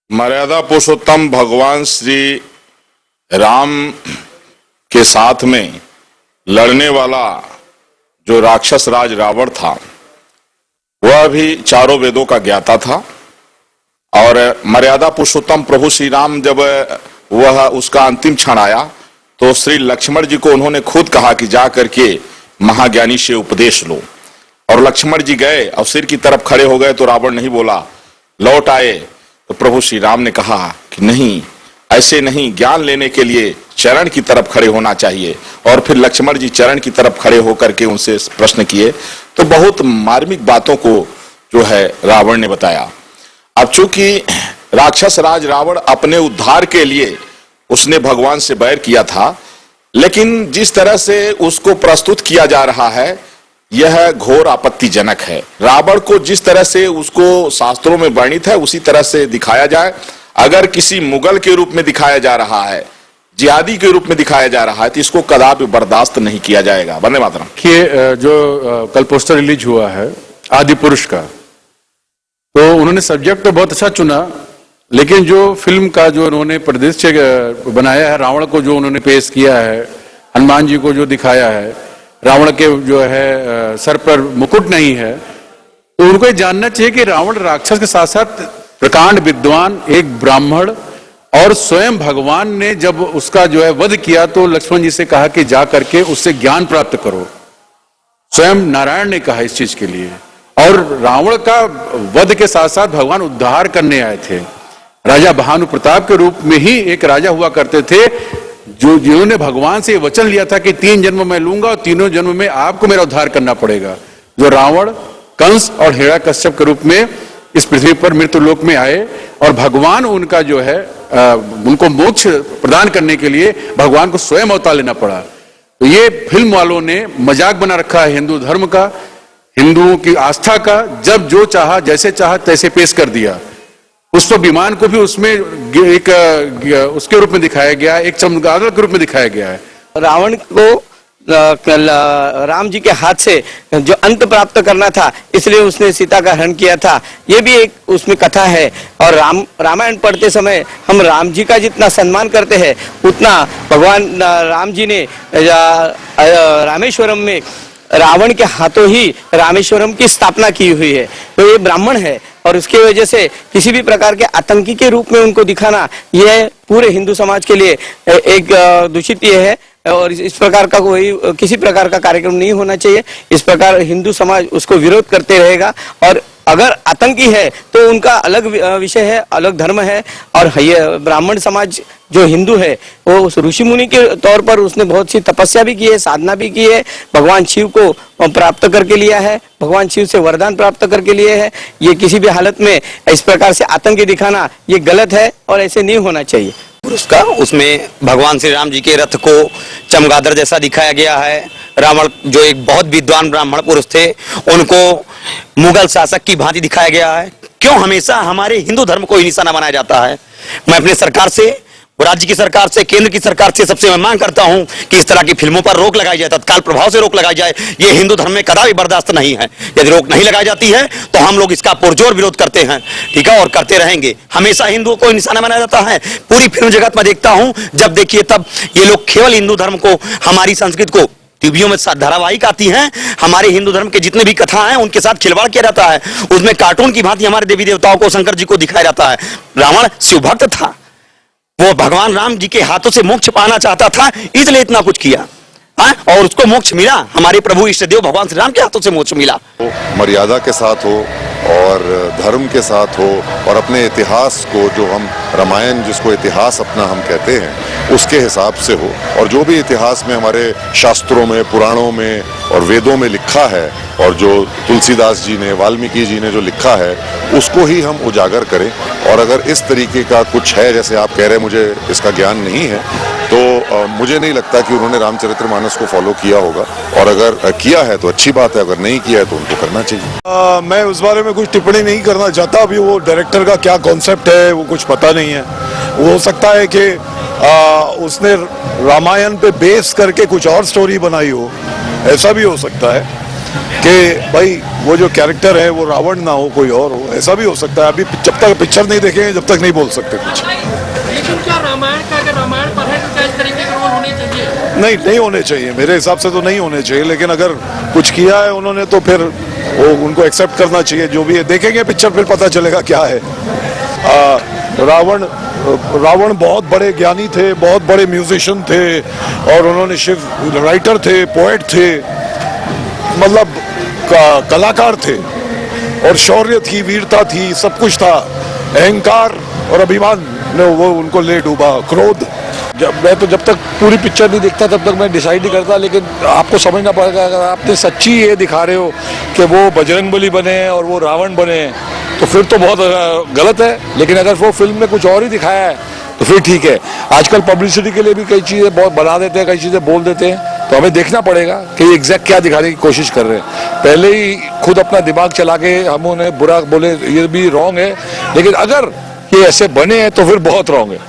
मर्यादा पुरुषोत्तम भगवान श्री राम के साथ में लड़ने वाला जो राक्षस राज रावण था वह भी चारों वेदों का ज्ञाता था। और मर्यादा पुरुषोत्तम प्रभु श्री राम जब वह उसका अंतिम क्षण आया तो श्री लक्ष्मण जी को उन्होंने खुद कहा कि जा करके महाज्ञानी से उपदेश लो। और लक्ष्मण जी गए और सिर की तरफ खड़े हो गए तो रावण नहीं बोला। लौट आए तो प्रभु श्री राम ने कहा कि नहीं, ऐसे नहीं, ज्ञान लेने के लिए चरण की तरफ खड़े होना चाहिए। और फिर लक्ष्मण जी चरण की तरफ खड़े होकर के उनसे प्रश्न किए तो बहुत मार्मिक बातों को जो है रावण ने बताया। अब चूंकि राक्षस राज रावण अपने उद्धार के लिए उसने भगवान से बैर किया था, लेकिन जिस तरह से उसको प्रस्तुत किया जा रहा है यह घोर आपत्तिजनक है। रावण को जिस तरह से उसको शास्त्रों में वर्णित है उसी तरह से दिखाया जाए। अगर किसी मुगल के रूप में दिखाया जा रहा है, जिहादी के रूप में दिखाया जा रहा है तो इसको कदापि बर्दाश्त नहीं किया जाएगा। वंदे मातरम। कि जो कल पोस्टर रिलीज हुआ है आदि पुरुष का, तो उन्होंने सब्जेक्ट तो बहुत अच्छा चुना, लेकिन जो फिल्म का जो उन्होंने परिदृश्य बनाया है, रावण को जो उन्होंने पेश किया है, हनुमान जी को जो दिखाया है, रावण के जो है सर पर मुकुट नहीं है, तो उनको ये जानना चाहिए कि रावण राक्षस के साथ साथ प्रकांड विद्वान एक ब्राह्मण, और स्वयं भगवान ने जब उसका जो है वध किया तो लक्ष्मण जी से कहा कि जा करके उससे ज्ञान प्राप्त करो। स्वयं नारायण ने कहा इस चीज के लिए। और रावण का वध के साथ साथ भगवान उद्धार करने आए थे। राजा भानु प्रताप के रूप में ही एक राजा हुआ करते थे जो जिन्होंने भगवान से वचन लिया था कि 3 जन्म मैं लूंगा और तीनों जन्म में आपको मेरा उद्धार करना पड़ेगा। जो रावण, कंस और हिरण्यकश्यप के रूप में इस पृथ्वी पर मृत्यु लोक में आए और भगवान उनका जो है उनको मोक्ष प्रदान करने के लिए भगवान को स्वयं अवतार लेना पड़ा। तो ये फिल्म वालों ने मजाक बना रखा है हिंदू धर्म का, हिंदुओं की आस्था का। जब जो चाहा, जैसे चाहा तैसे पेश कर दिया। पुष्प विमान को भी उसमें एक उसके रूप में दिखाया गया, एक चमगादड़ के रूप में दिखाया गया है। रावण को राम जी के हाथ से जो अंत प्राप्त करना था, इसलिए उसने सीता का हरण किया था। ये भी एक उसमें कथा है। और रामायण पढ़ते समय हम राम जी का जितना सम्मान करते हैं उतना भगवान राम जी ने रामेश्वरम में रावण के हाथों ही रामेश्वरम की स्थापना की हुई है। तो ये ब्राह्मण है और उसकी वजह से किसी भी प्रकार के आतंकी के रूप में उनको दिखाना यह पूरे हिंदू समाज के लिए एक दूषित ये है। और इस प्रकार का कोई किसी प्रकार का कार्यक्रम नहीं होना चाहिए। इस प्रकार हिंदू समाज उसको विरोध करते रहेगा। और अगर आतंकी है तो उनका अलग विषय है, अलग धर्म है। और ब्राह्मण समाज जो हिंदू है वो ऋषि मुनि के तौर पर उसने बहुत सी तपस्या भी की है, साधना भी की है, भगवान शिव को प्राप्त करके लिया है, भगवान शिव से वरदान प्राप्त करके लिए है। ये किसी भी हालत में इस प्रकार से आतंकी दिखाना ये गलत है और ऐसे नहीं होना चाहिए। उसका उसमें भगवान श्री राम जी के रथ को चमगादड़ जैसा दिखाया गया है। रावण जो एक बहुत विद्वान ब्राह्मण पुरुष थे उनको मुगल शासक की भांति दिखाया गया है। क्यों हमेशा हमारे हिंदू धर्म को ही निशाना बनाया जाता है? मैं अपने सरकार से, राज्य की सरकार से, केंद्र की सरकार से सबसे मैं मांग करता हूं कि इस तरह की फिल्मों पर रोक लगाई जाए, तत्काल प्रभाव से रोक लगाई जाए। ये हिंदू धर्म में कदापि बर्दाश्त नहीं है। यदि रोक नहीं लगाई जाती है तो हम लोग इसका पुरजोर विरोध करते हैं, ठीक है, और करते रहेंगे। हमेशा हिंदुओं को निशाना बनाया जाता है। पूरी फिल्म जगत में देखता हूं, जब देखिए तब ये लोग केवल हिंदू धर्म को, हमारी संस्कृति को, टीवियों में धारावाहिक आती हैं, हमारे हिंदू धर्म के जितने भी कथा हैं उनके साथ खिलवाड़ किया जाता है। उसमें कार्टून की भांति हमारे देवी देवताओं को, शंकर जी को दिखाया जाता है। रावण शिव भक्त था, वो भगवान राम जी के हाथों से मोक्ष पाना चाहता था, इसलिए इतना कुछ किया। और उसको मोक्ष मिला, हमारे प्रभु इष्ट देव भगवान श्री राम के हाथों से मोक्ष मिला। मर्यादा के साथ हो और धर्म के साथ हो और अपने इतिहास को, जो हम रामायण जिसको इतिहास अपना हम कहते हैं, उसके हिसाब से हो। और जो भी इतिहास में हमारे शास्त्रों में, पुराणों में और वेदों में लिखा है और जो तुलसीदास जी ने, वाल्मीकि जी ने जो लिखा है उसको ही हम उजागर करें। और अगर इस तरीके का कुछ है, जैसे आप कह रहे हैं मुझे इसका ज्ञान नहीं है, तो मुझे नहीं लगता कि उन्होंने रामचरितमानस को फॉलो किया होगा। और अगर किया है तो अच्छी बात है, अगर नहीं किया है तो उनको करना चाहिए। मैं उस बारे में कुछ टिप्पणी नहीं करना चाहता। अभी वो डायरेक्टर का क्या कॉन्सेप्ट है वो कुछ पता नहीं है। वो हो सकता है कि उसने रामायण पे बेस करके कुछ और स्टोरी बनाई हो, ऐसा भी हो सकता है। कि भाई वो जो कैरेक्टर है वो रावण ना हो, कोई और हो, ऐसा भी हो सकता है। अभी जब तक पिक्चर नहीं देखेंगे जब तक नहीं बोल सकते कुछ। लेकिन क्या रामायण का, अगर रामायण पर है तो क्या इस तरीके के रोल होने चाहिए? नहीं होने चाहिए, मेरे हिसाब से तो नहीं होने चाहिए, लेकिन अगर कुछ किया है उन्होंने तो फिर वो उनको एक्सेप्ट करना चाहिए। जो भी है देखेंगे पिक्चर, फिर पता चलेगा क्या है। रावण बहुत बड़े ज्ञानी थे, बहुत बड़े म्यूजिशियन थे, और उन्होंने सिर्फ राइटर थे, पोएट थे, मतलब कलाकार थे, और शौर्य थी, वीरता थी, सब कुछ था। अहंकार और अभिमान ने वो उनको ले डूबा, क्रोध। जब तक पूरी पिक्चर नहीं देखता तब तक मैं डिसाइड नहीं करता, लेकिन आपको समझना पड़ेगा, अगर आपने सच्ची ये दिखा रहे हो कि वो बजरंगबली बने हैं और वो रावण बने हैं, तो फिर तो बहुत गलत है। लेकिन अगर वो फिल्म में कुछ और ही दिखाया है तो फिर ठीक है। आजकल पब्लिसिटी के लिए भी कई चीज़ें बहुत बना देते हैं, कई चीज़ें बोल देते हैं, तो हमें देखना पड़ेगा कि ये एग्जैक्ट क्या दिखाने की कोशिश कर रहे हैं। पहले ही खुद अपना दिमाग चला के हम उन्हें बुरा बोले, ये भी रॉन्ग है। लेकिन अगर ये ऐसे बने हैं तो फिर बहुत रॉन्ग है।